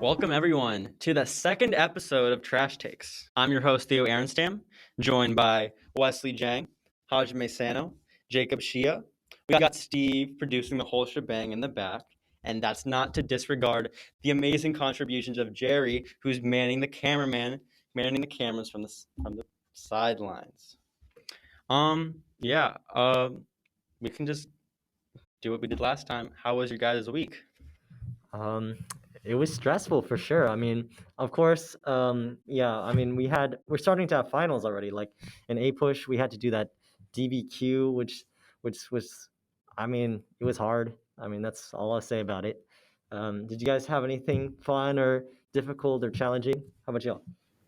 Welcome everyone to the second episode of Trash Takes. I'm your host Theo Aronstam, joined by Wesley Jeng, Hajime Sano, Jacob Hsia. We got Steve producing the whole shebang in the back, and that's not to disregard the amazing contributions of Jerry, who's manning the cameras from the sidelines. We can just do what we did last time. How was your guys' week? It was stressful for sure. I mean, of course, we're starting to have finals already. Like in A push, we had to do that DBQ, which was, it was hard. I mean, that's all I'll say about it. Did you guys have anything fun or difficult or challenging? How about y'all?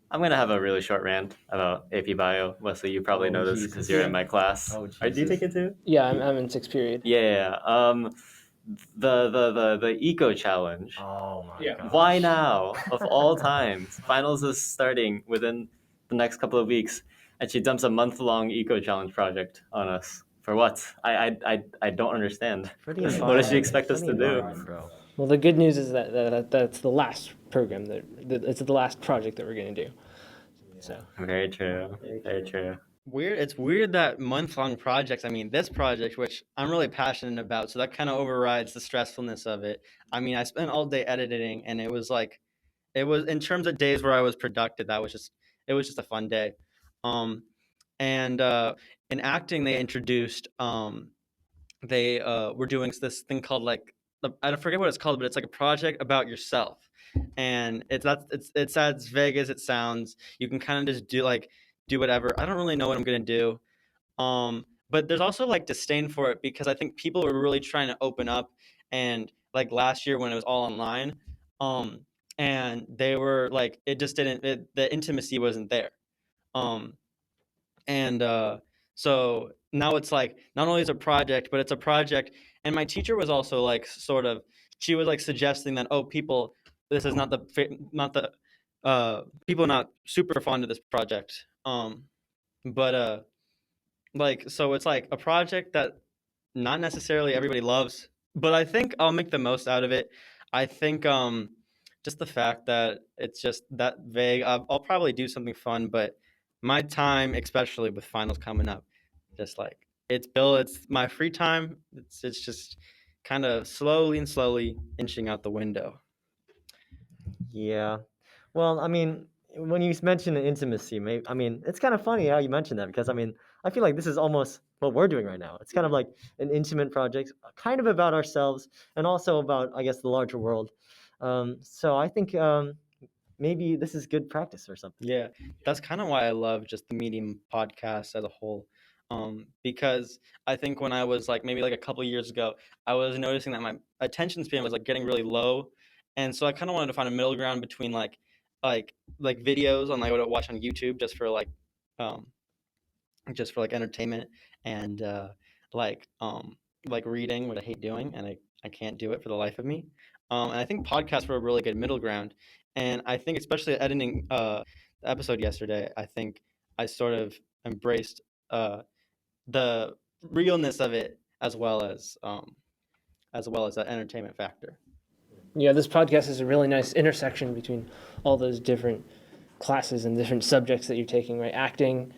I'm going to have a really short rant about AP Bio. Wesley, you probably know this because you're in my class. Oh, Do you take it too? Yeah, I'm in sixth period. Yeah. The eco challenge. Oh my god. Why now? Of all times. Finals is starting within the next couple of weeks, and she dumps a month-long eco challenge project on us. For what? I don't understand. What does she expect us to do? Bro. Well, the good news is that that's the last program that it's the last project that we're gonna do. So Very true. Very true. It's weird that month-long projects, this project, which I'm really passionate about, so that kind of overrides the stressfulness of it. I spent all day editing, and it was in terms of days where I was productive, it was just a fun day. In acting, they introduced, they were doing this thing called I forget what it's called, but it's like a project about yourself. And it's as vague as it sounds. You can kind of just do whatever. I don't really know what I'm gonna do. But there's also disdain for it because I think people were really trying to open up, and last year when it was all online, and they were it just didn't. The intimacy wasn't there. So now it's not only is it a project, but it's a project. And my teacher was also she was suggesting that people, this is not the people not super fond of this project. So it's a project that not necessarily everybody loves, but I think I'll make the most out of it. I think just the fact that it's just that vague, I'll probably do something fun, but my time, especially with finals coming up, just it's my free time. It's just kind of slowly inching out the window. Yeah. Well, when you mention the intimacy, it's kind of funny how you mentioned that because I feel like this is almost what we're doing right now. It's kind of like an intimate project, kind of about ourselves and also about, I guess, the larger world. So I think maybe this is good practice or something. Yeah, that's kind of why I love just the Medium podcast as a whole. Because I think when I was maybe a couple of years ago, I was noticing that my attention span was getting really low, and so I kind of wanted to find a middle ground between videos on what I watch on YouTube just for entertainment and reading, what I hate doing, and I can't do it for the life of me. And I think podcasts were a really good middle ground, and I think especially editing the episode yesterday, I think I sort of embraced the realness of it as well as that entertainment factor. Yeah, this podcast is a really nice intersection between all those different classes and different subjects that you're taking, right? Acting,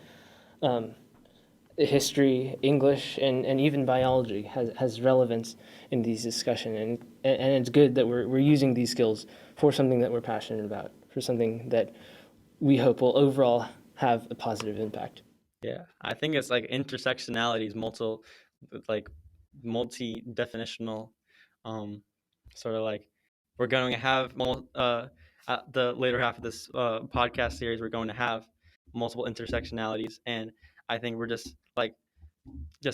history, English, and even biology has relevance in these discussions, and it's good that we're using these skills for something that we're passionate about, for something that we hope will overall have a positive impact. Yeah, I think it's intersectionality is multi-definitional, sort of we're going to have at the later half of this podcast series, we're going to have multiple intersectionalities, and I think we're just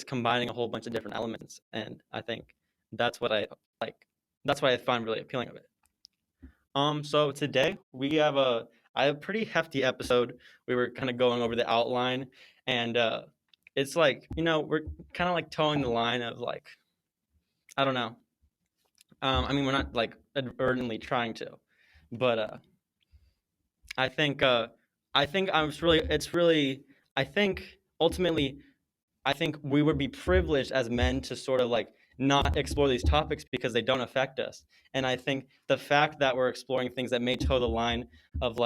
combining a whole bunch of different elements, and I think that's what I like. That's what I find really appealing of it. So today we have a pretty hefty episode. We were kind of going over the outline, and it's we're kind of towing the line of I don't know. We're not inadvertently trying to, but I think ultimately, I think we would be privileged as men to sort of not explore these topics because they don't affect us. And I think the fact that we're exploring things that may toe the line of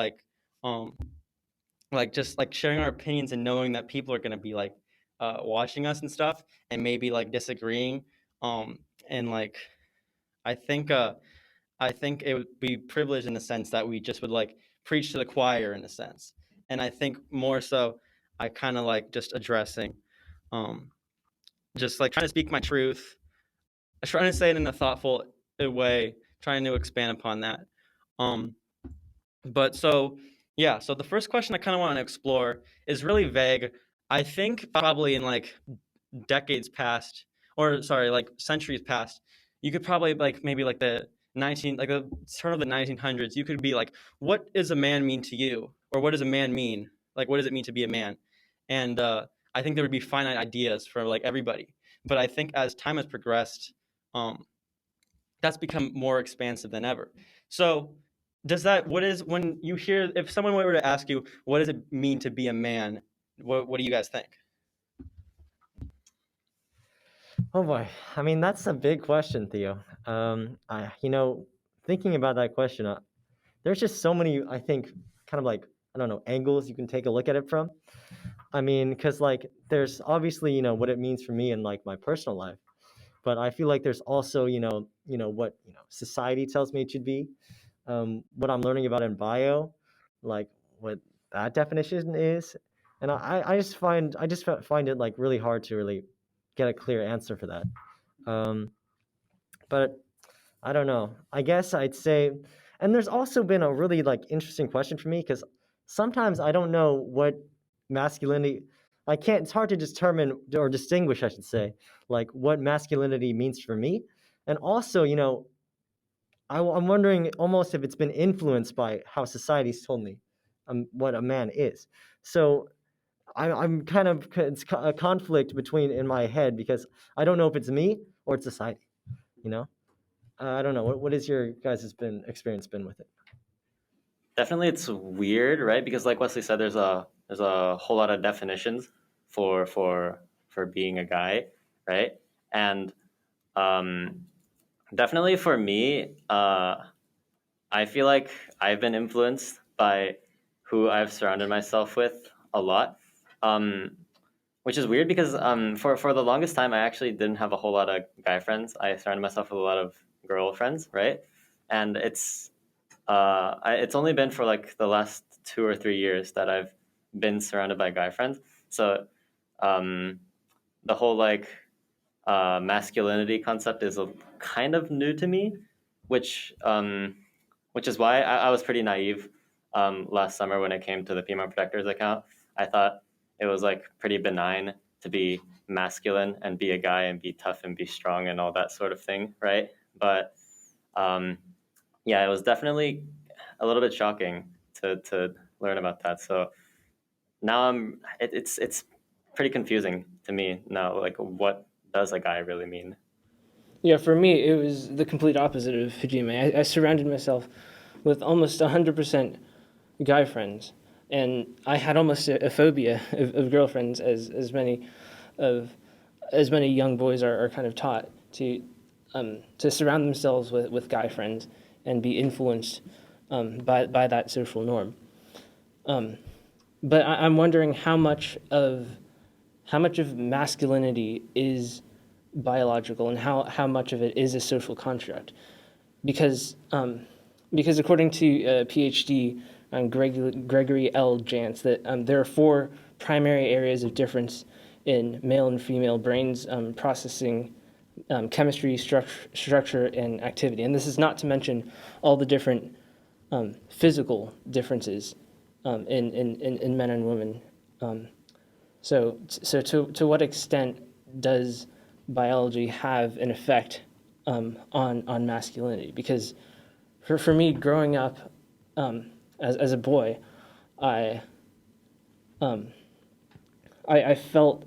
just like sharing our opinions and knowing that people are going to be like watching us and stuff and maybe like disagreeing, and like I think I think it would be privileged in the sense that we just would like preach to the choir in a sense. And I think more so I kind of like just addressing, just like trying to speak my truth, trying to say it in a thoughtful way, trying to expand upon that. But so, yeah, so the first question I kind of want to explore is really vague. I think probably in like decades past, or sorry, like centuries past, you could probably like maybe like the turn of the 1900s, you could be like, what does a man mean to you, or what does a man mean? Like, what does it mean to be a man? And I think there would be finite ideas for like everybody. But I think as time has progressed, that's become more expansive than ever. So when you hear, if someone were to ask you, what does it mean to be a man? What do you guys think? Oh boy, I mean that's a big question, Theo. Thinking about that question, there's just so many, I think, kind of like, I don't know, angles you can take a look at it from. I mean, because like there's obviously what it means for me in like my personal life, but I feel like there's also what society tells me it should be, what I'm learning about in bio, like what that definition is, and I just find it like really hard to really get a clear answer for that. But I don't know. I guess I'd say, and there's also been a really like interesting question for me because sometimes I don't know what masculinity. I can't. It's hard to determine or distinguish, I should say, like what masculinity means for me, and also, I'm wondering almost if it's been influenced by how society's told me what a man is. So I'm kind of, it's a conflict between in my head because I don't know if it's me or it's society. I don't know. What is your guys' experience been with it? Definitely, it's weird, right? Because like Wesley said, there's a whole lot of definitions for being a guy, right? And definitely for me, I feel like I've been influenced by who I've surrounded myself with a lot, which is weird because for the longest time I actually didn't have a whole lot of guy friends. I surrounded myself with a lot of girl friends, right? And it's only been for like the last 2 or 3 years that I've been surrounded by guy friends. So the whole like masculinity concept is kind of new to me, which is why I was pretty naive last summer when it came to the female protectors account. I thought it was like pretty benign to be masculine and be a guy and be tough and be strong and all that sort of thing, right? But yeah, it was definitely a little bit shocking to learn about that. So now it's pretty confusing to me now. Like, what does a guy really mean? Yeah, for me, it was the complete opposite of Hajime. I surrounded myself with almost 100% guy friends, and I had almost a phobia of girlfriends, as many young boys are kind of taught to surround themselves with guy friends and be influenced by that social norm. But I'm wondering how much of masculinity is biological and how much of it is a social construct, because according to PhD Gregory L. Jantz, that there are 4 primary areas of difference in male and female brains processing chemistry, structure, and activity. And this is not to mention all the different physical differences in men and women. So to what extent does biology have an effect on masculinity? Because for me, growing up as a boy, I felt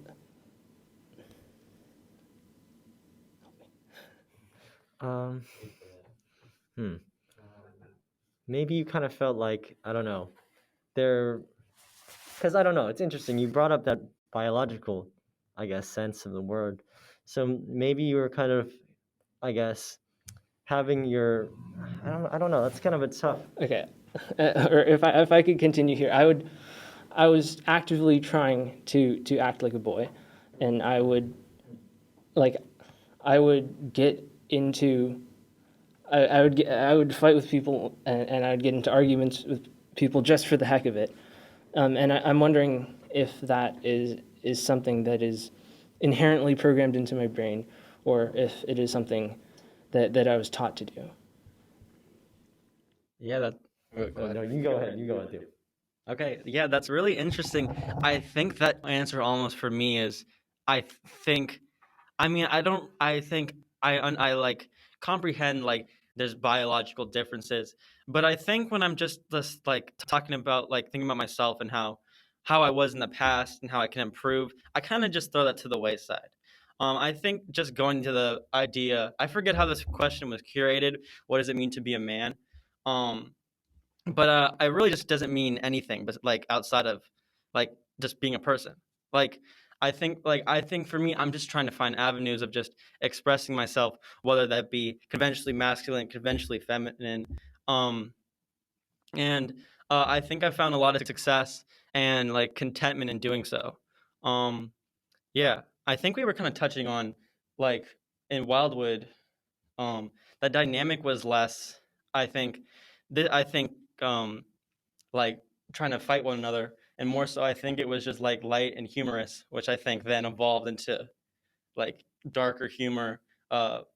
Maybe you kind of felt like, I don't know, because I don't know, it's interesting. You brought up that biological, I guess, sense of the word. So maybe you were kind of I guess, having your, I don't know. That's kind of a tough. Okay, or if I could continue here, I was actively trying to act like a boy, and I would get into I would fight with people, and I would get into arguments with people just for the heck of it. And I'm wondering if that is something that is inherently programmed into my brain, or if it is something that I was taught to do. Yeah, that. No, you go ahead. You go ahead, dude. Okay, yeah, that's really interesting. I think that answer almost for me is, I think, I mean, I don't, I think I like comprehend like there's biological differences, but I think when I'm just like talking about like thinking about myself and how I was in the past and how I can improve, I kind of just throw that to the wayside. I think just going to the idea, I forget how this question was curated. What does it mean to be a man? Um, but it really just doesn't mean anything but like outside of like just being a person. Like I think for me, I'm just trying to find avenues of just expressing myself, whether that be conventionally masculine, conventionally feminine. um and I think I found a lot of success and like contentment in doing so. um yeah, I think we were kind of touching on like in Wildwood, um the dynamic was less, I think, I think, um like trying to fight one another, and more so I think it was just like light and humorous, which I think then evolved into like darker humor,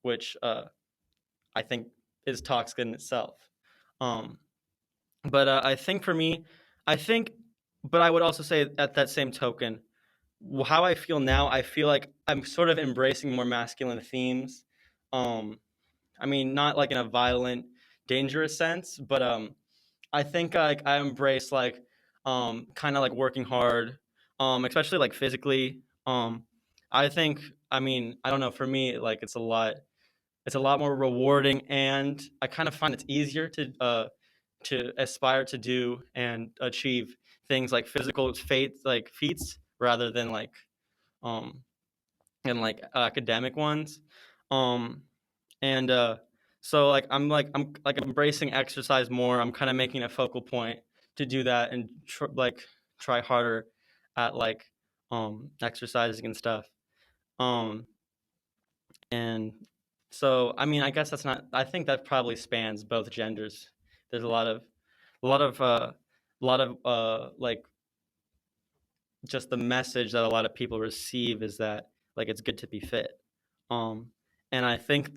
which I think is toxic in itself. um but I think for me, I think, but I would also say at that same token, how I feel now, I feel like I'm sort of embracing more masculine themes. um I mean, not like in a violent, dangerous sense, but I think like I embrace like kind of like working hard, especially like physically. I think, I mean, I don't know, for me like it's a lot more rewarding, and I kind of find it's easier to aspire to do and achieve things like physical feats rather than like um and like academic ones. Um and so I'm like embracing exercise more. I'm kind of making a focal point to do that and try harder at like exercising and stuff. um and so I mean, I guess that's not, I think that probably spans both genders. There's a lot of like just the message that a lot of people receive is that like it's good to be fit. Um, and I think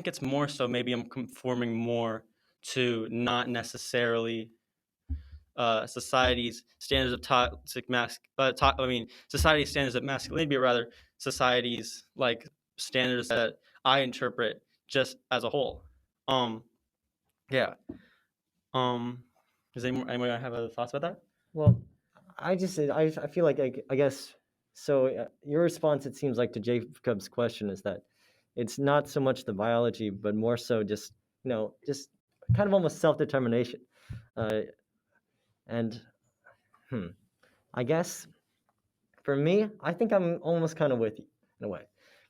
it's more so maybe I'm conforming more to not necessarily society's standards of I mean, society's standards of masculinity, but rather society's like standards that I interpret just as a whole. Um, yeah. Um, does anyone have other thoughts about that? Well, I feel like I guess so. Your response, it seems like, to Jacob's question is that it's not so much the biology, but more so just just kind of almost self determination. Uh, and I guess for me, I think I'm almost kind of with you in a way,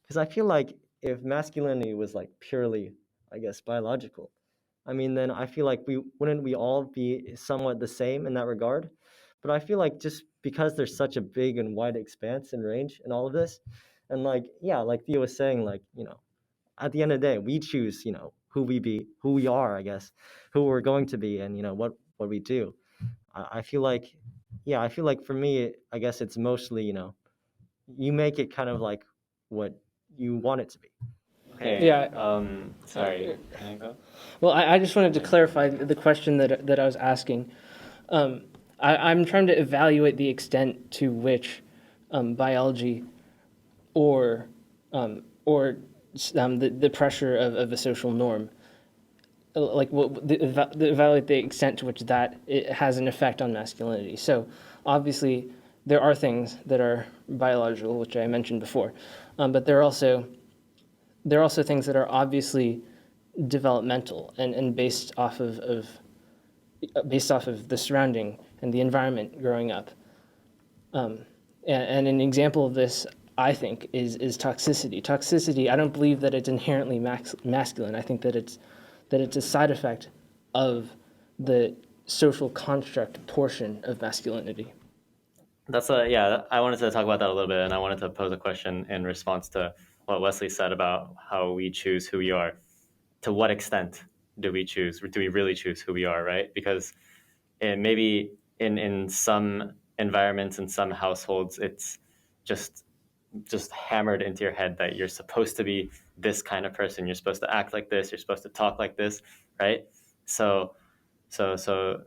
because I feel like if masculinity was like purely, I guess, biological, I mean, then I feel like we all be somewhat the same in that regard. But I feel like just because there's such a big and wide expanse and range in all of this, and like yeah, like Theo was saying, like at the end of the day, we choose who we are, I guess, who we're going to be, and what we do. I feel like yeah, I feel like for me, I guess it's mostly you make it kind of like what you want it to be. Okay. Yeah. Sorry. Can I go? Well, I just wanted to clarify the question that I was asking. I'm trying to evaluate the extent to which biology or the pressure of a social norm, evaluate the extent to which that it has an effect on masculinity. So obviously there are things that are biological, which I mentioned before, but there are also things that are obviously developmental and based off of the surrounding and the environment growing up. And an example of this I think, is toxicity. Toxicity, I don't believe that it's inherently masculine. I think that it's a side effect of the social construct portion of masculinity. I wanted to talk about that a little bit, and I wanted to pose a question in response to what Wesley said about how we choose who we are. To what extent do we choose? Do we really choose who we are, right? Because maybe in some environments, in some households, it's just hammered into your head that you're supposed to be this kind of person. You're supposed to act like this. You're supposed to talk like this, right? So to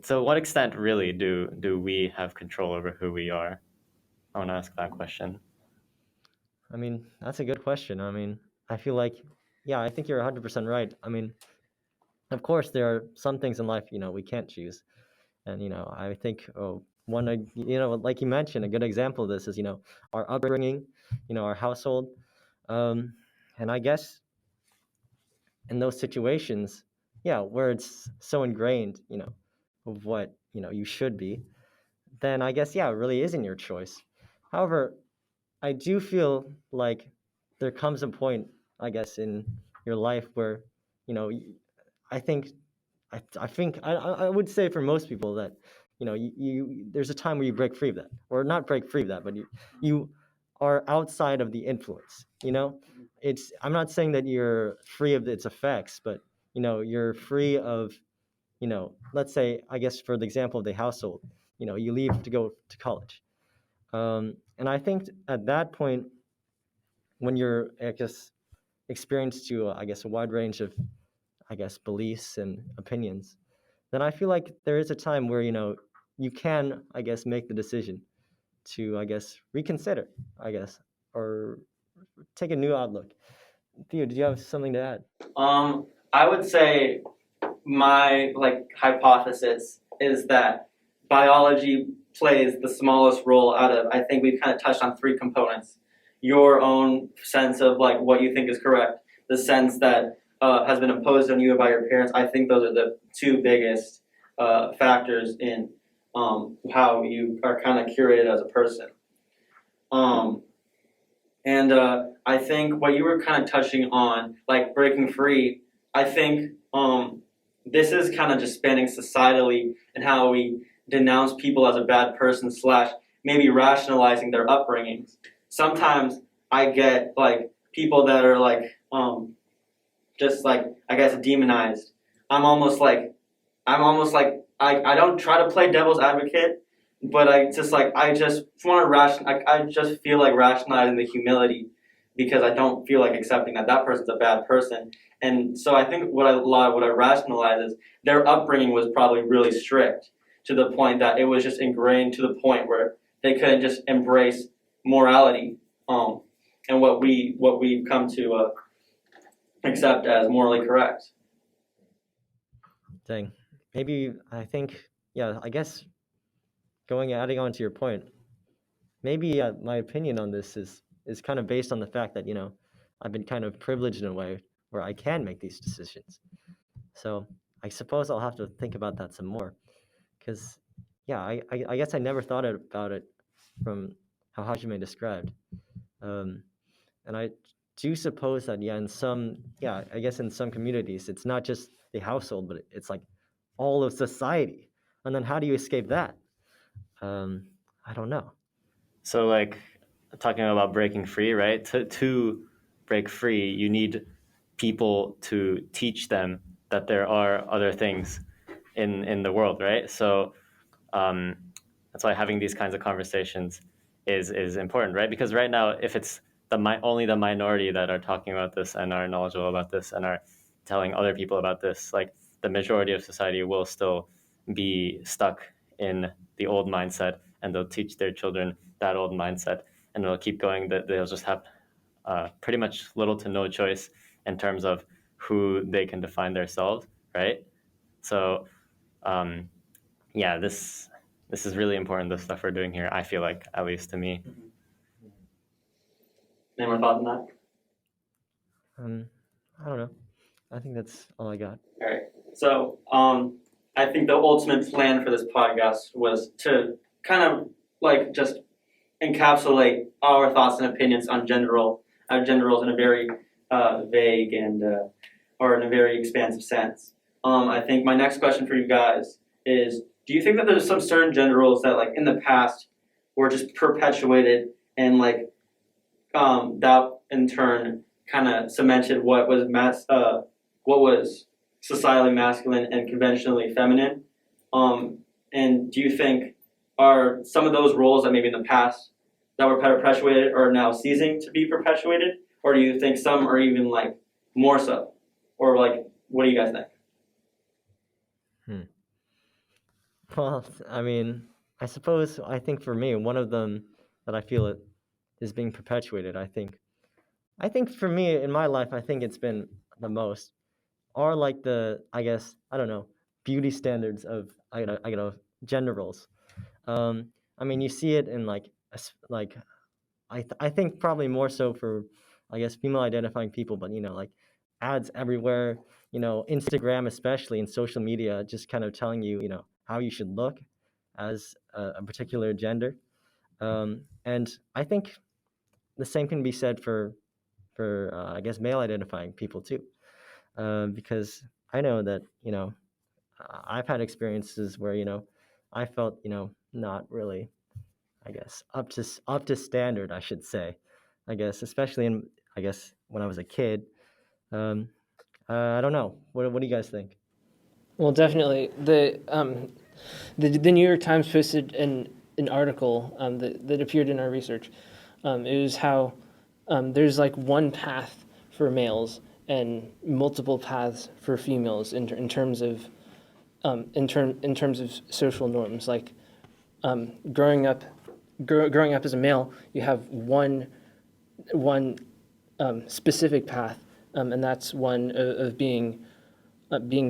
what extent really do we have control over who we are? I want to ask that question. I mean, that's a good question. I mean, I feel like, yeah, I think you're 100% right. I mean, of course, there are some things in life, we can't choose. And, I think one, like you mentioned, a good example of this is, our upbringing, our household. And I guess in those situations, yeah, where it's so ingrained, of what, you should be, then I guess, yeah, it really isn't your choice. However, I do feel like there comes a point, I guess, in your life where, I think, I would say for most people that, you there's a time where you break free of that, or not break free of that, but you are outside of the influence. I'm not saying that you're free of its effects, but you're free of, let's say, I guess for the example of the household, you leave to go to college. And I think at that point, when you're, I guess, experienced to, I guess, a wide range of, I guess, beliefs and opinions, then I feel like there is a time where, you can, I guess, make the decision to, I guess, reconsider, I guess, or take a new outlook. Theo, did you have something to add? I would say my hypothesis is that biology plays the smallest role out of, I think we've kind of touched on three components. Your own sense of what you think is correct, the sense that has been imposed on you by your parents. I think those are the two biggest factors in how you are kind of curated as a person. And I think what you were kind of touching on, breaking free, I think this is kind of just spanning societally and how we denounce people as a bad person / maybe rationalizing their upbringings. Sometimes I get people that are just I guess demonized. I don't try to play devil's advocate, but I just want to I just feel like rationalizing the humility, because I don't feel like accepting that person's a bad person. And so I think what I rationalize is their upbringing was probably really strict, to the point that it was just ingrained to the point where they couldn't just embrace morality and what we've come to accept as morally correct. Dang. Maybe, I think, yeah, I guess adding on to your point, maybe my opinion on this is kind of based on the fact that, I've been kind of privileged in a way where I can make these decisions. So I suppose I'll have to think about that some more, because, yeah, I guess I never thought about it from how Hajime described. And I do suppose that, I guess in some communities, it's not just the household, but it's all of society. And then how do you escape that? I don't know. So talking about breaking free, right? To break free, you need people to teach them that there are other things in the world, right? So that's why having these kinds of conversations is important, right? Because right now, if it's only the minority that are talking about this and are knowledgeable about this and are telling other people about this, the majority of society will still be stuck in the old mindset, and they'll teach their children that old mindset, and they'll keep going. That they'll just have pretty much little to no choice in terms of who they can define themselves, right? So, this is really important, the stuff we're doing here, I feel like, at least to me. Any more thoughts on that? I don't know. I think that's all I got. All right. So, I think the ultimate plan for this podcast was to kind of just encapsulate our thoughts and opinions on gender roles in a very vague and or in a very expansive sense. I think my next question for you guys is: do you think that there's some certain gender roles that, like, in the past were just perpetuated and like that in turn kind of cemented what was societally masculine and conventionally feminine? And do you think are some of those roles that maybe in the past that were perpetuated are now ceasing to be perpetuated, or do you think some are even like more so, or like what do you guys think? Well, I mean, I think for me, one of them that I feel it is being perpetuated. I think for me in my life, I think it's been the most are like I guess, I don't know, beauty standards of gender roles. I mean, you see it in like like I think probably more so for, I guess, female identifying people, but like ads everywhere, Instagram especially, and social media just kind of telling you, how you should look as a particular gender. And I think the same can be said for I guess male identifying people too, because I know that I've had experiences where I felt not really, I guess, up to standard, I should say. I guess, especially I guess when I was a kid. I don't know. What do you guys think? Well, definitely the New York Times posted an article that appeared in our research. It was how there's like one path for males and multiple paths for females in terms of social norms. Like growing up as a male, you have one specific path, and that's one of being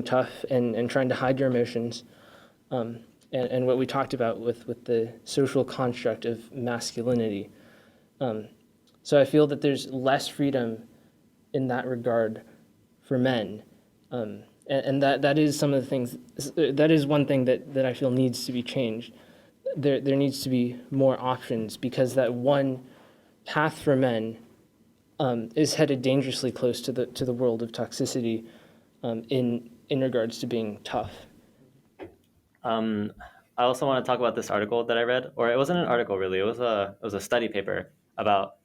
tough and trying to hide your emotions, and what we talked about with the social construct of masculinity. So I feel that there's less freedom in that regard for men, and that is some of the things. That is one thing that I feel needs to be changed. There needs to be more options, because that one path for men is headed dangerously close to the world of toxicity, in regards to being tough. I also want to talk about this article that I read, or it wasn't an article really. It was a study paper about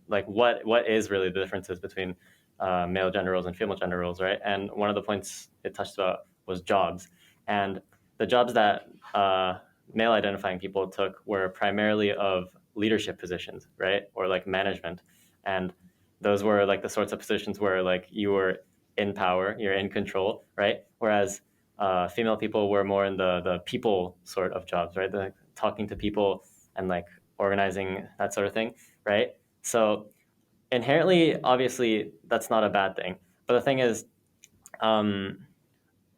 like what is really the differences between male gender roles and female gender roles, right? And one of the points it touched about was jobs, and the jobs that male identifying people took were primarily of leadership positions, right, or like management, and those were like the sorts of positions where like you were in power, you're in control, right? Whereas female people were more in the people sort of jobs, right? The talking to people and like organizing, that sort of thing, right? So inherently, obviously, that's not a bad thing. But the thing is,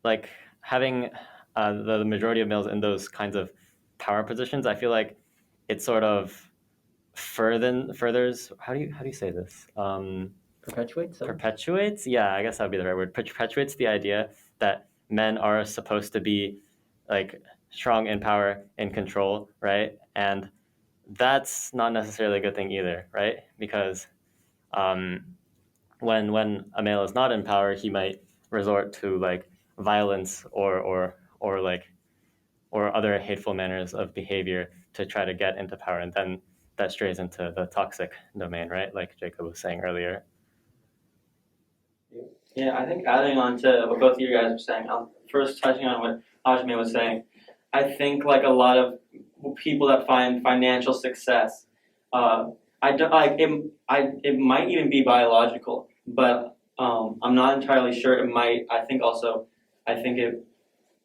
like having the majority of males in those kinds of power positions, I feel like it sort of furthers. How do you say this? Perpetuates? Yeah, I guess that would be the right word. Perpetuates the idea that men are supposed to be like strong in power, in control, right? And that's not necessarily a good thing either, right? Because when a male is not in power, he might resort to like violence or other hateful manners of behavior to try to get into power, and then that strays into the toxic domain, right? Like Jacob was saying earlier. Yeah, I think adding on to what both of you guys were saying, first touching on what Hajime was saying, I think like a lot of people that find financial success, it might even be biological, but I'm not entirely sure. It might. I think it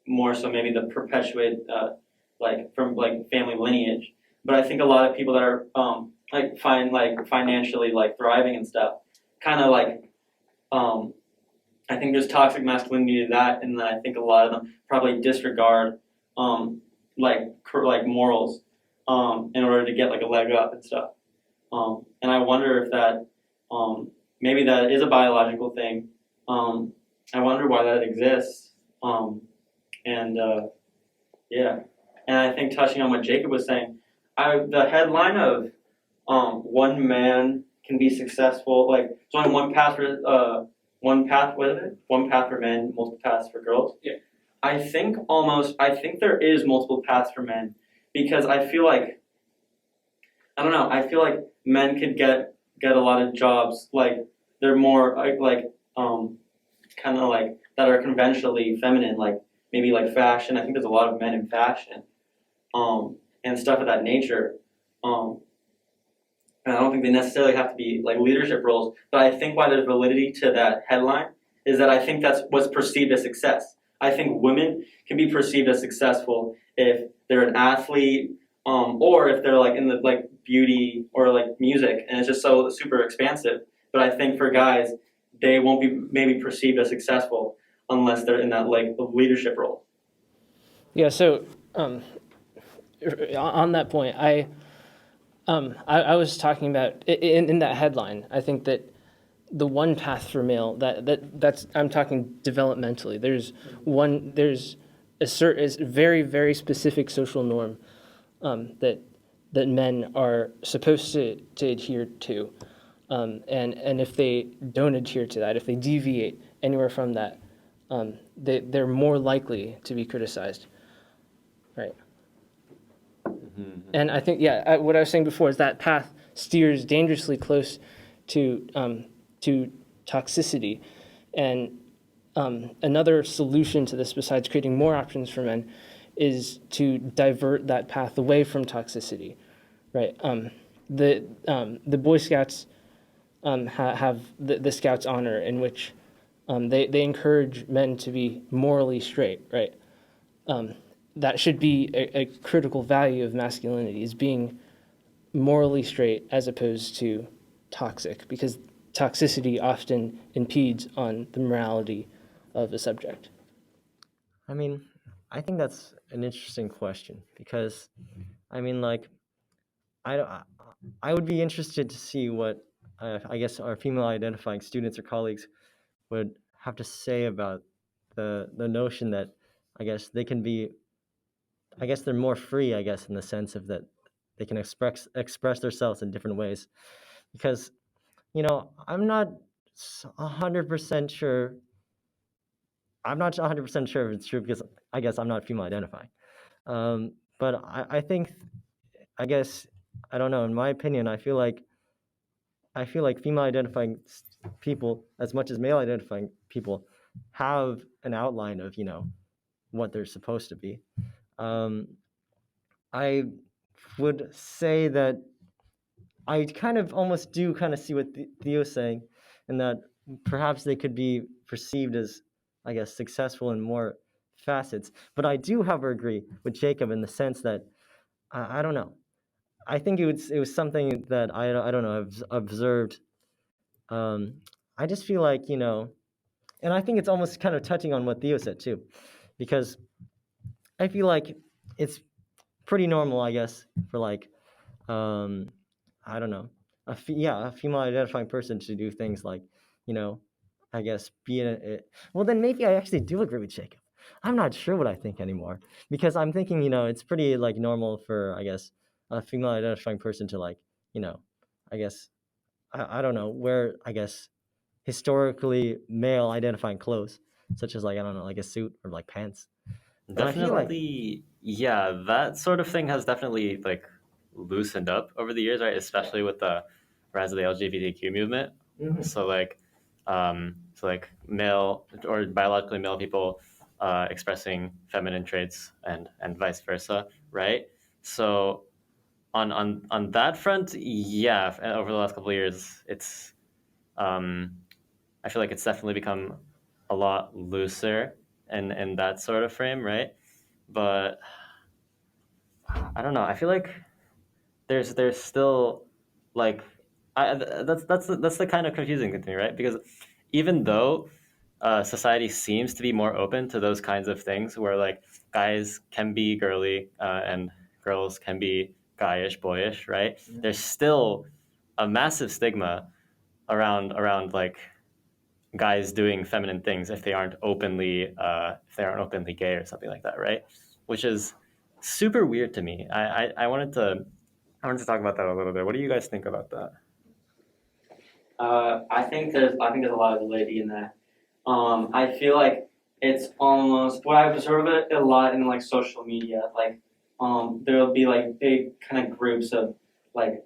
more so maybe the perpetuated like from like family lineage. But I think a lot of people that are like financially like thriving and stuff, kind of like I think there's toxic masculinity to that, and I think a lot of them probably disregard like morals in order to get like a leg up and stuff. And I wonder if that maybe that is a biological thing. I wonder why that exists. And I think touching on what Jacob was saying, the headline of one man can be successful, like it's only one path for what is it? One path for men, multiple paths for girls. Yeah. I think there is multiple paths for men, because I feel like, I don't know, I feel like men could get a lot of jobs, like they're more kind of like that are conventionally feminine, like maybe like fashion. I think there's a lot of men in fashion, and stuff of that nature. And I don't think they necessarily have to be like leadership roles, but I think why there's validity to that headline is that I think that's what's perceived as success. I think women can be perceived as successful if they're an athlete, or if they're like in the like beauty or like music, and it's just so super expansive. But I think for guys, they won't be maybe perceived as successful unless they're in that like leadership role. Yeah. So on that point, I was talking about in that headline. I think that the one path for male that's I'm talking developmentally. There's a very, very specific social norm that men are supposed to adhere to, and if they don't adhere to that, if they deviate anywhere from that, they're more likely to be criticized, right? And I think, what I was saying before is that path steers dangerously close to toxicity. And another solution to this, besides creating more options for men, is to divert that path away from toxicity, right? The Boy Scouts have the Scouts Honor, in which they encourage men to be morally straight, right? That should be a critical value of masculinity, is being morally straight as opposed to toxic, because toxicity often impedes on the morality of the subject. I mean, I think that's an interesting question, because, I mean, like, I would be interested to see what I guess our female-identifying students or colleagues would have to say about the notion that I guess they can be, I guess they're more free, I guess, in the sense of that they can express themselves in different ways, because I'm not 100% sure. I'm not 100% sure if it's true, because I guess I'm not female identifying. But I think, I guess, I don't know. In my opinion, I feel like female identifying people, as much as male identifying people, have an outline of what they're supposed to be. I would say that I kind of almost do kind of see what Theo's saying, and that perhaps they could be perceived as, I guess, successful in more facets. But I do, however, agree with Jacob in the sense that I don't know. I think it was something that I don't know, I've observed. I just feel like, and I think it's almost kind of touching on what Theo said too, because I feel like it's pretty normal, I guess, for like, I don't know, a female identifying person to do things like, I guess well, then maybe I actually do agree with Jacob. I'm not sure what I think anymore, because I'm thinking, it's pretty like normal for, I guess, a female identifying person to like, I guess, I don't know, wear, I guess, historically male identifying clothes, such as like, I don't know, like a suit or like pants. And I feel like, Definitely, yeah, that sort of thing has definitely like loosened up over the years, right? Especially with the rise of the LGBTQ movement. So like male or biologically male people expressing feminine traits and vice versa, right? So on that front, yeah, over the last couple of years, it's I feel like it's definitely become a lot looser in that sort of frame, right? But I don't know. I feel like there's still like that's the kind of confusing thing to me, right? Because even though society seems to be more open to those kinds of things, where like guys can be girly and girls can be guyish, boyish, right? Mm-hmm. There's still a massive stigma around like guys doing feminine things if they aren't openly gay or something like that, right? Which is super weird to me. I wanted to I wanted to talk about that a little bit. What do you guys think about that? I think there's a lot of validity in that. I feel like it's almost what I observe it a lot in like social media. Like, there'll be like big kind of groups of like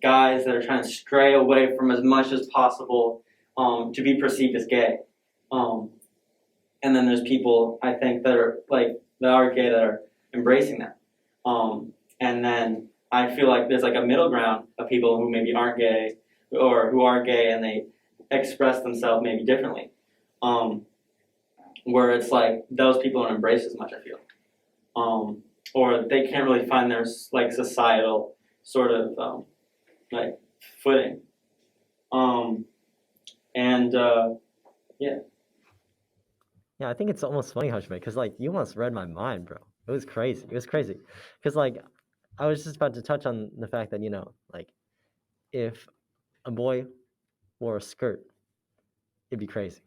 guys that are trying to stray away from as much as possible to be perceived as gay. And then there's people I think that are gay that are embracing that. And then I feel like there's like a middle ground of people who maybe aren't gay or who are gay and they express themselves maybe differently. Where it's like those people don't embrace as much, I feel. Or they can't really find their like societal sort of like footing. Yeah. Yeah, I think it's almost funny, Hajime, because like you almost read my mind, bro. It was crazy. It was crazy, because like I was just about to touch on the fact that like if a boy wore a skirt, it'd be crazy.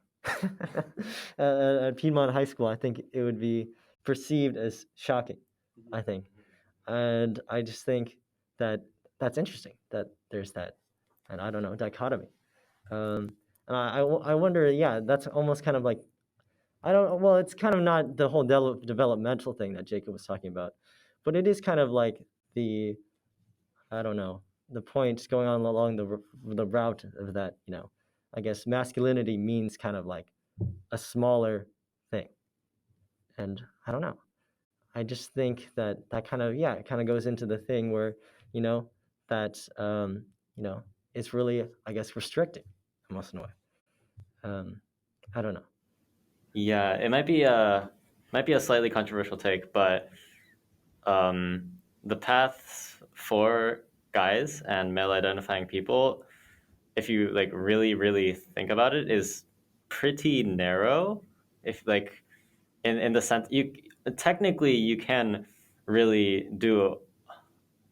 At Piedmont High School, I think it would be perceived as shocking. I think, and I just think that that's interesting that there's that, and I don't know, dichotomy. And I wonder, yeah, that's almost kind of like. Well, it's kind of not the whole developmental thing that Jacob was talking about, but it is kind of like the, I don't know, the point going on along the route of that, I guess masculinity means kind of like a smaller thing. And I don't know. I just think that kind of, it kind of goes into the thing where, that, it's really, I guess, restricting almost in a way. I don't know. Yeah, it might be a slightly controversial take, but the path for guys and male identifying people, if you like really, really think about it, is pretty narrow. If like in the sense you can really do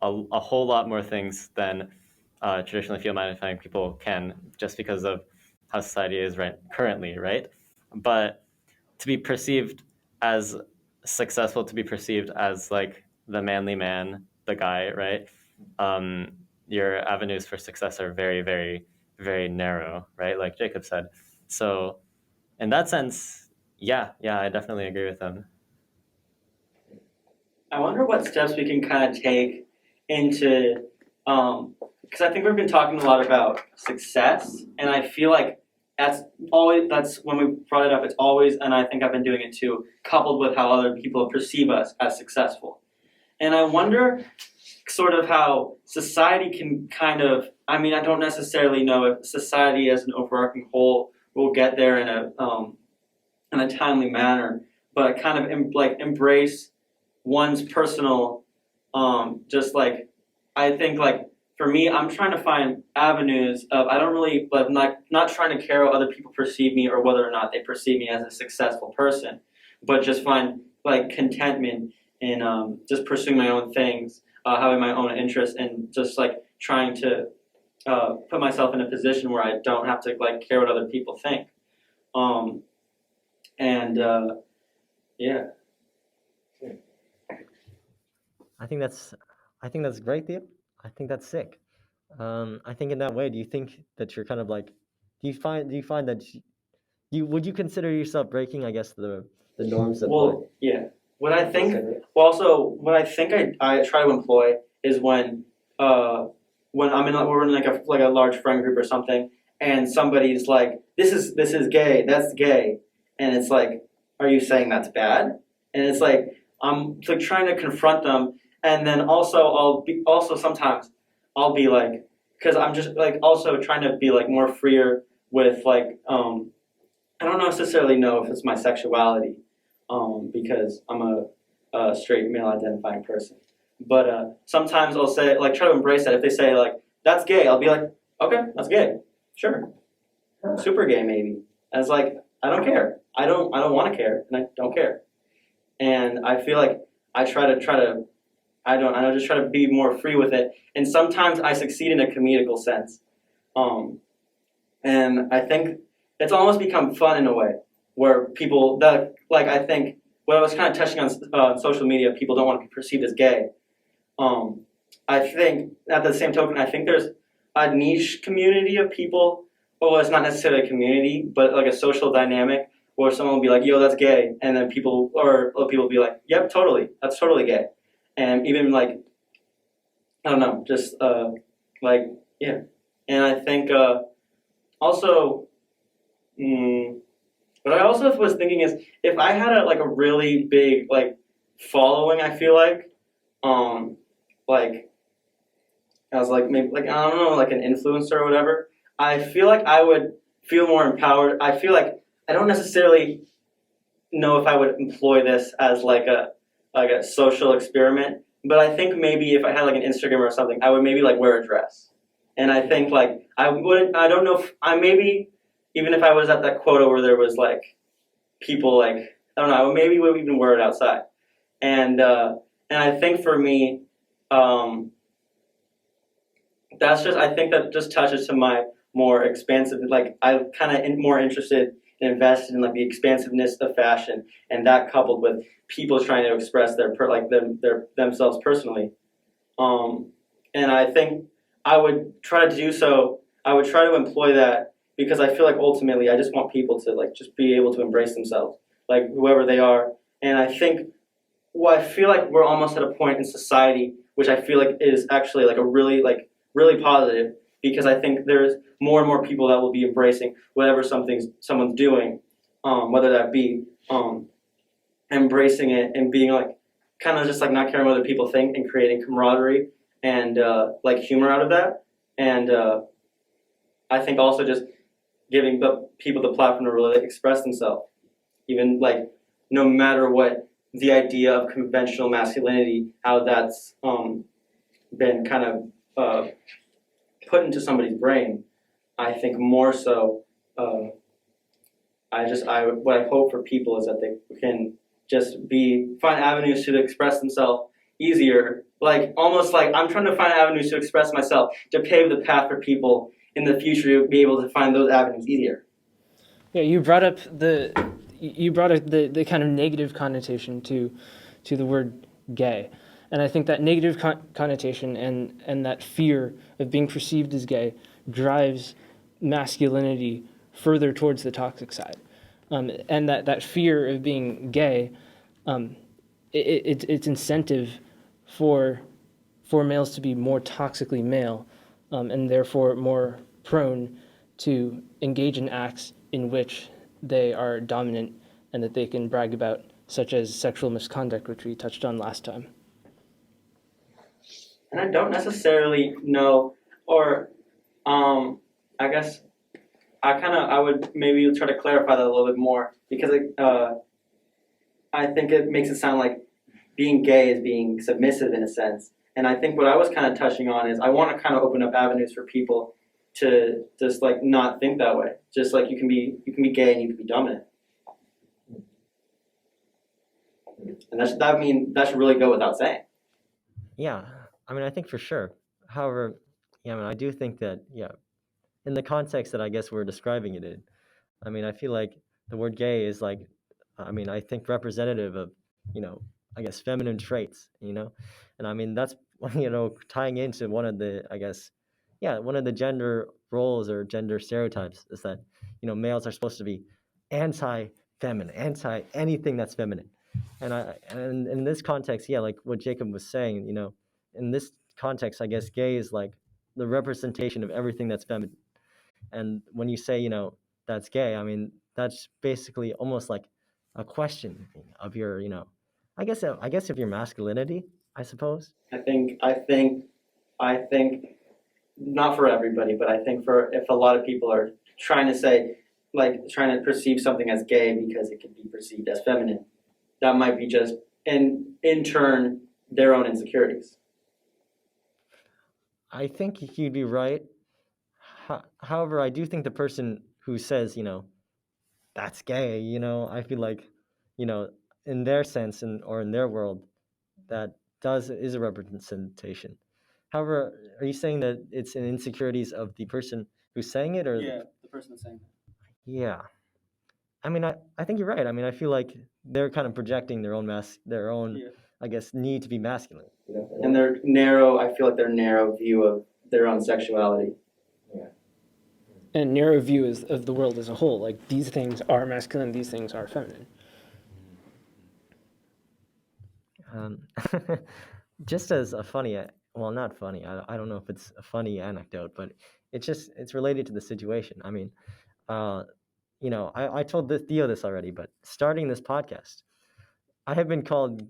a whole lot more things than traditionally female identifying people can, just because of how society is currently, right? But to be perceived as successful, to be perceived as like the manly man, the guy, right? Your avenues for success are very, very, very narrow, right? Like Jacob said. So in that sense, yeah, I definitely agree with them. I wonder what steps we can kind of take into, because I think we've been talking a lot about success, and I feel like that's when we brought it up, it's always, and I think I've been doing it too, coupled with how other people perceive us as successful. And I wonder sort of how society can kind of, I mean, I don't necessarily know if society as an overarching whole will get there in a timely manner, but kind of embrace one's personal, just like, I think like, for me, I'm trying to find avenues of, I don't really, but not trying to care how other people perceive me or whether or not they perceive me as a successful person, but just find like contentment in just pursuing my own things, having my own interests, and just like trying to put myself in a position where I don't have to like care what other people think. Yeah. I think that's great, Theo. I think that's sick. I think in that way, do you think that you're kind of like, do you find that would you consider yourself breaking, I guess, the norms of yeah. What I think I try to employ is when I'm we're in like a large friend group or something, and somebody's like, this is gay, that's gay, and it's like, are you saying that's bad? And it's like I'm like trying to confront them. And then sometimes I'll be like, because I'm just like also trying to be like more freer with like, I don't necessarily know if it's my sexuality, because I'm a straight male identifying person. But sometimes I'll say, like, try to embrace that. If they say like, that's gay, I'll be like, okay, that's gay, sure, super gay maybe. And it's like, I don't care. I don't want to care, and I don't care. And I feel like I just try to be more free with it. And sometimes I succeed in a comedical sense. And I think it's almost become fun in a way, where people I think what I was kind of touching on social media, people don't want to be perceived as gay. I think at the same token, I think there's a niche community of people. Well, it's not necessarily a community, but like a social dynamic where someone will be like, "Yo, that's gay," and then people will be like, "Yep, totally, that's totally gay," and even like, I don't know, just like, yeah. And I think also, what I also was thinking is if I had a really big like following, I feel like I was like maybe like I don't know, like an influencer or whatever, I feel like I would feel more empowered. I feel like I don't necessarily know if I would employ this as like a social experiment, but I think maybe if I had like an Instagram or something, I would maybe like wear a dress. And I think like I don't know if I maybe even if I was at that quota where there was like people like I don't know, maybe we would even wear it outside. And I think for me, that's just I think that just touches to my more expansive, like I'm kind of more interested and invested in like the expansiveness of fashion, and that coupled with people trying to express their themselves personally. And I think I would try to do so. I would try to employ that because I feel like ultimately I just want people to like just be able to embrace themselves, like whoever they are. And I think I feel like we're almost at a point in society which I feel like is actually like a really positive, because I think there's more and more people that will be embracing whatever someone's doing, whether that be embracing it and being like kind of just like not caring what other people think and creating camaraderie and like humor out of that. And I think also just giving the people the platform to really like express themselves, even like no matter what the idea of conventional masculinity, how that's been kind of put into somebody's brain. I think more so, what I hope for people is that they can just find avenues to express themselves easier. Like almost like I'm trying to find avenues to express myself to pave the path for people in the future to be able to find those avenues easier. Yeah, you brought up the kind of negative connotation to the word gay. And I think that negative connotation and that fear of being perceived as gay drives masculinity further towards the toxic side. And that fear of being gay, it's incentive for males to be more toxically male, and therefore more prone to engage in acts in which they are dominant and that they can brag about, such as sexual misconduct, which we touched on last time. And I don't necessarily know, or I guess I would maybe try to clarify that a little bit more, because I think it makes it sound like being gay is being submissive in a sense. And I think what I was kind of touching on is I want to kind of open up avenues for people to just like not think that way. Just like you can be gay and you can be dominant. And that should really go without saying. Yeah, I mean, I think for sure. However, yeah, I mean, I do think that, yeah, in the context that I guess we're describing it in, I mean, I feel like the word gay is like, I mean, I think representative of, I guess feminine traits, and I mean, that's, tying into one of the, I guess, yeah, one of the gender roles or gender stereotypes is that, males are supposed to be anti-feminine, anti anything that's feminine. And in this context, yeah, like what Jacob was saying, in this context, I guess gay is like the representation of everything that's feminine. And when you say, that's gay, I mean, that's basically almost like a question of your, I guess of your masculinity, I suppose. I think not for everybody, but I think for if a lot of people are trying to perceive something as gay because it can be perceived as feminine, that might be just in turn their own insecurities. I think you'd be right. However, I do think the person who says, that's gay, I feel like, in their sense or in their world, that is a representation. However, are you saying that it's an insecurities of the person who's saying it, or the person that's saying that. Yeah, I mean, I think you're right. I mean, I feel like they're kind of projecting their own I guess, need to be masculine. And their narrow, I feel like their narrow view of their own sexuality. And narrow view of the world as a whole. Like, these things are masculine, these things are feminine. Just as a funny, well, not funny. I don't know if it's a funny anecdote, but it's related to the situation. I mean, I told Theo this already, but starting this podcast, I have been called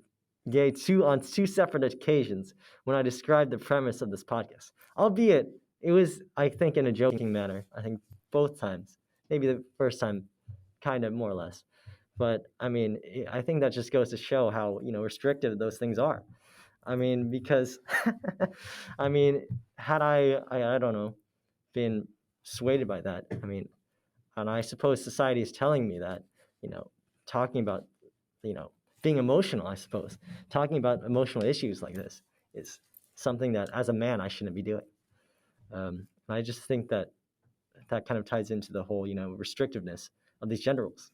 gay on two separate occasions when I described the premise of this podcast. Albeit it was, I think, in a joking manner. I think both times, maybe the first time, kind of more or less. But I mean, I think that just goes to show how restrictive those things are. I mean, because I mean, had I don't know, been swayed by that, I mean, and I suppose society is telling me that, talking about, being emotional, I suppose, talking about emotional issues like this is something that as a man I shouldn't be doing. I just think that kind of ties into the whole, restrictiveness of these gender roles.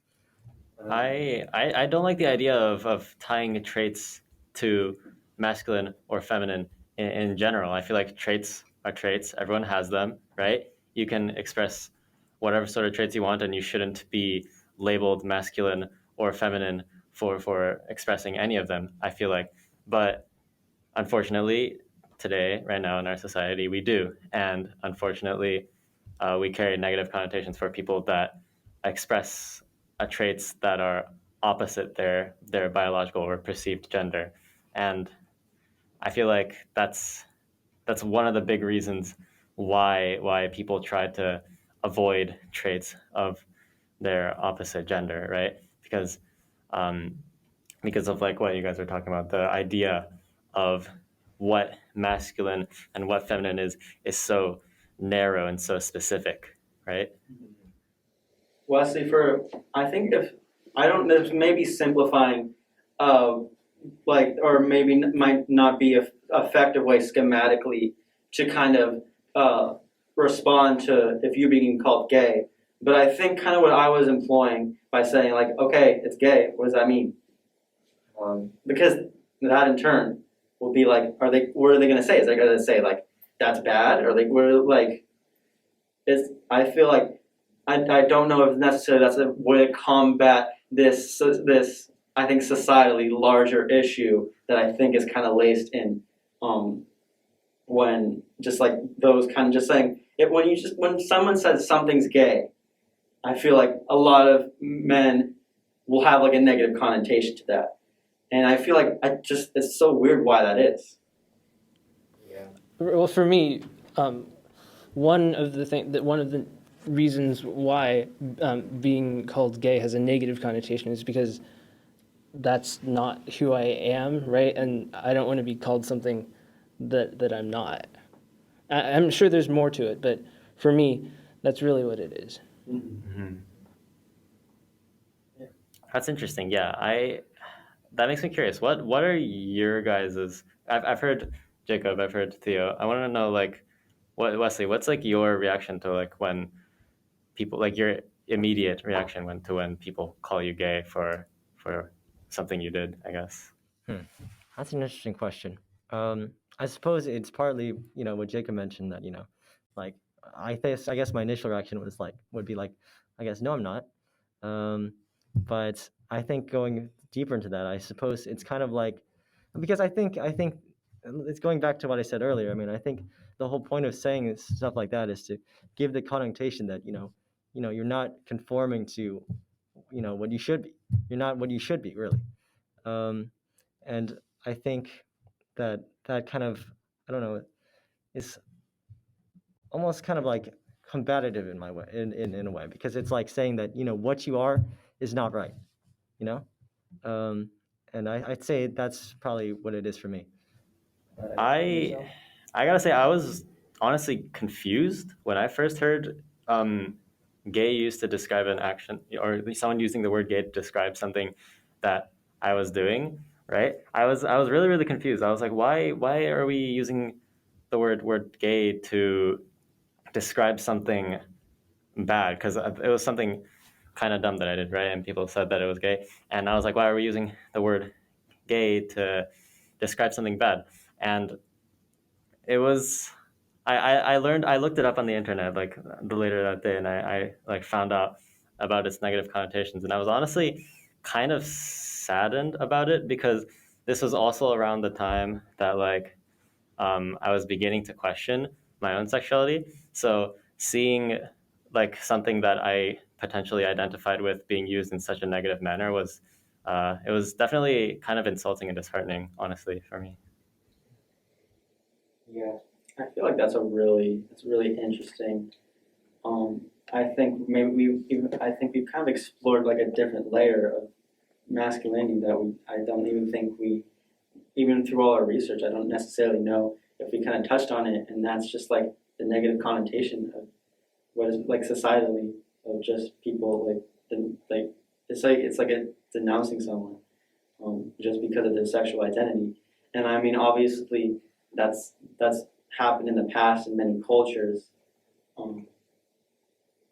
I don't like the idea of tying traits to masculine or feminine in general. I feel like traits are traits. Everyone has them, right? You can express whatever sort of traits you want, and you shouldn't be labeled masculine or feminine for expressing any of them, I feel like. But unfortunately, today, right now in our society, we do. And unfortunately, we carry negative connotations for people that express traits that are opposite their biological or perceived gender. And I feel like that's one of the big reasons why people try to avoid traits of their opposite gender, right? Because of like what you guys were talking about, the idea of what masculine and what feminine is so narrow and so specific, right? Wesley, I think this may be simplifying, or maybe might not be a effective way schematically to kind of respond to if you being called gay. But I think kind of what I was employing by saying like, okay, it's gay. What does that mean? Because that in turn will be like, what are they going to say? Is they going to say like that's bad, or I feel like I don't know if necessarily that's a way to combat this I think societally larger issue that I think is kind of laced in when just like those kind of just saying it when someone says something's gay, I feel like a lot of men will have like a negative connotation to that. And I feel like it's so weird why that is. Yeah. Well, for me, one of the reasons why being called gay has a negative connotation is because that's not who I am, right? And I don't want to be called something that I'm not. I'm sure there's more to it, but for me, that's really what it is. Mm-hmm. That's interesting. Yeah, that makes me curious. What are your guys's? I've heard Jacob. I've heard Theo. I want to know like, Wesley? What's like your reaction to like when people like your immediate reaction when people call you gay for something you did? I guess. That's an interesting question. I suppose it's partly what Jacob mentioned that like I guess my initial reaction would be like I guess no I'm not. But I think going deeper into that, I suppose it's kind of like because I think it's going back to what I said earlier. I mean, I think the whole point of saying stuff like that is to give the connotation that you're not conforming to what you should be. You're not what you should be really. And I think that kind of I don't know is almost kind of like combative in my way in a way because it's like saying that what you are is not right. And I'd say that's probably what it is for me. I gotta say I was honestly confused when I first heard gay used to describe an action or someone using the word gay to describe something that I was doing. Right? I was really really confused. I was like, why are we using the word gay to describe something bad? Because it was something kind of dumb that I did, right? And people said that it was gay, and I was like, why are we using the word gay to describe something bad? and it was. I learned. I looked it up on the internet like the later that day, and I like found out about its negative connotations, and I was honestly kind of saddened about it because this was also around the time that like I was beginning to question my own sexuality. So seeing like something that I potentially identified with being used in such a negative manner was it was definitely kind of insulting and disheartening, honestly, for me. Yeah, I feel like that's really interesting. I think I think we've kind of explored like a different layer of masculinity that I don't even think even through all our research, I don't necessarily know if we kind of touched on it, and that's just like the negative connotation of what is like societally of just people it's like a denouncing someone just because of their sexual identity, and I mean obviously that's happened in the past in many cultures,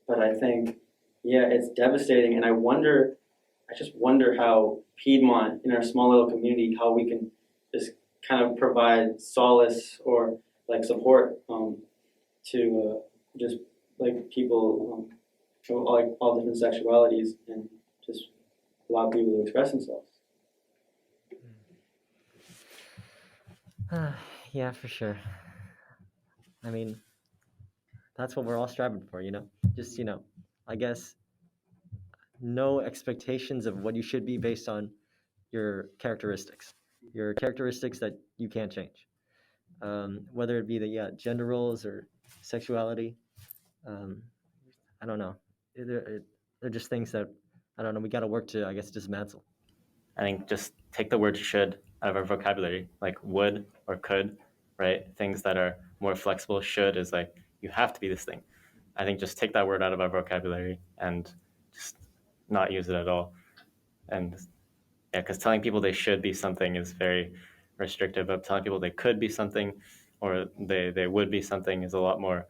but I think it's devastating, and I just wonder how Piedmont in our small little community how we can just kind of provide solace or like support to just like people like all different sexualities and just allow people to express themselves. Yeah, for sure. I mean, that's what we're all striving for, Just, I guess no expectations of what you should be based on your characteristics that you can't change. Whether it be gender roles or sexuality, I don't know. They're just things that, I don't know, we got to work to, I guess, dismantle. I think just take the word should out of our vocabulary, like would or could, right? Things that are more flexible. Should is like, you have to be this thing. I think just take that word out of our vocabulary and just not use it at all. And yeah, because telling people they should be something is very restrictive. But telling people they could be something or they would be something is a lot more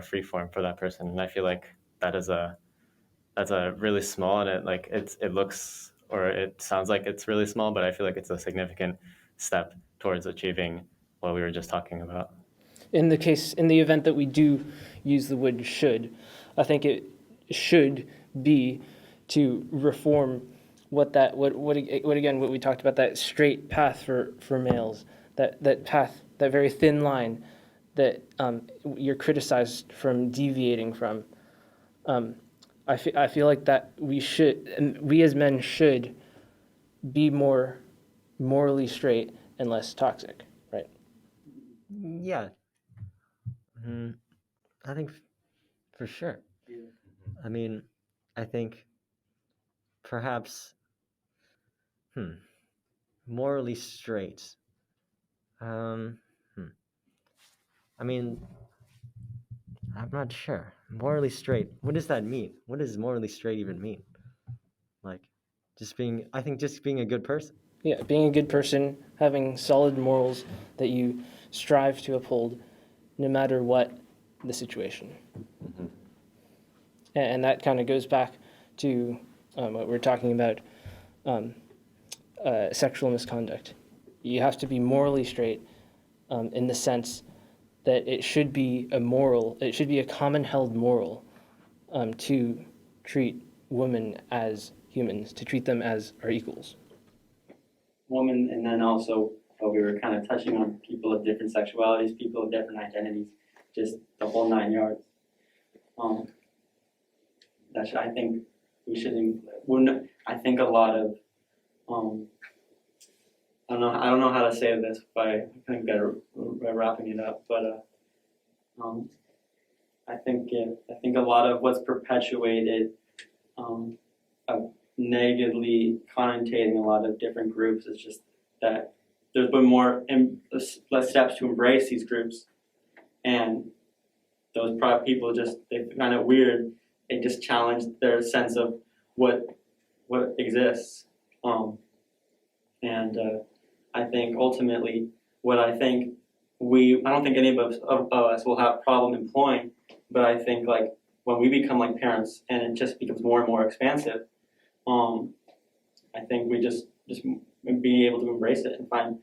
free form for that person. And I feel like that's a really small, and it looks or it sounds like it's really small, but I feel like it's a significant step towards achieving what we were just talking about. In the event that we do use the word should, I think it should be to reform what we talked about, that straight path for males, that path, that very thin line that you're criticized from deviating from. I feel like that we as men should be more morally straight and less toxic, right? Yeah. I think for sure. I mean, I think perhaps morally straight. I mean, I'm not sure. Morally straight. What does that mean? What does morally straight even mean? Like, just being a good person. Yeah, being a good person, having solid morals that you strive to uphold no matter what the situation. Mm-hmm. And that kind of goes back to what we're talking about, sexual misconduct. You have to be morally straight in the sense that it should be a common held moral to treat women as humans, to treat them as our equals. Women, and then also we were kind of touching on people of different sexualities, people of different identities, just the whole 9 yards. I think we should. I think a lot of I don't know how to say this by wrapping it up, but I think a lot of what's perpetuated negatively connotating a lot of different groups is just that there's been less steps to embrace these groups, and those people they find it weird. They just challenge their sense of what exists, and I think ultimately I don't think any of us will have a problem employing, but I think like when we become like parents and it just becomes more and more expansive, I think we just be able to embrace it and find.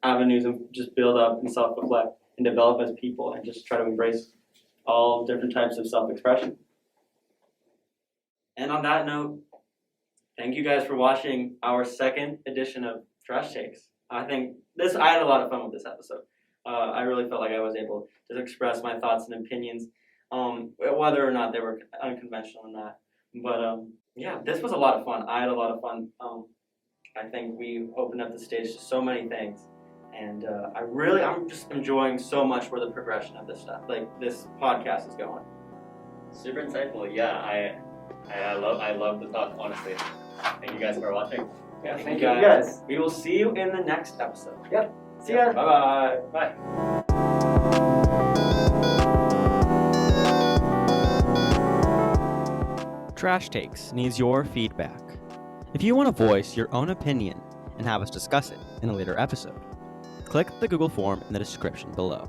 avenues and just build up and self-reflect and develop as people and just try to embrace all different types of self-expression. And on that note, thank you guys for watching our second edition of Trash Takes. I had a lot of fun with this episode. I really felt like I was able to express my thoughts and opinions, whether or not they were unconventional or not. But yeah, this was a lot of fun. I had a lot of fun. I think we opened up the stage to so many things, and I'm just enjoying so much where the progression of this stuff, like this podcast, is going. Super insightful. Yeah, I love the talk, honestly. Thank you guys for watching. Yeah, thank you guys. We will see you in the next episode. Yep. See ya. Bye-bye. Bye. Trash Takes needs your feedback. If you want to voice your own opinion and have us discuss it in a later episode, click the Google form in the description below.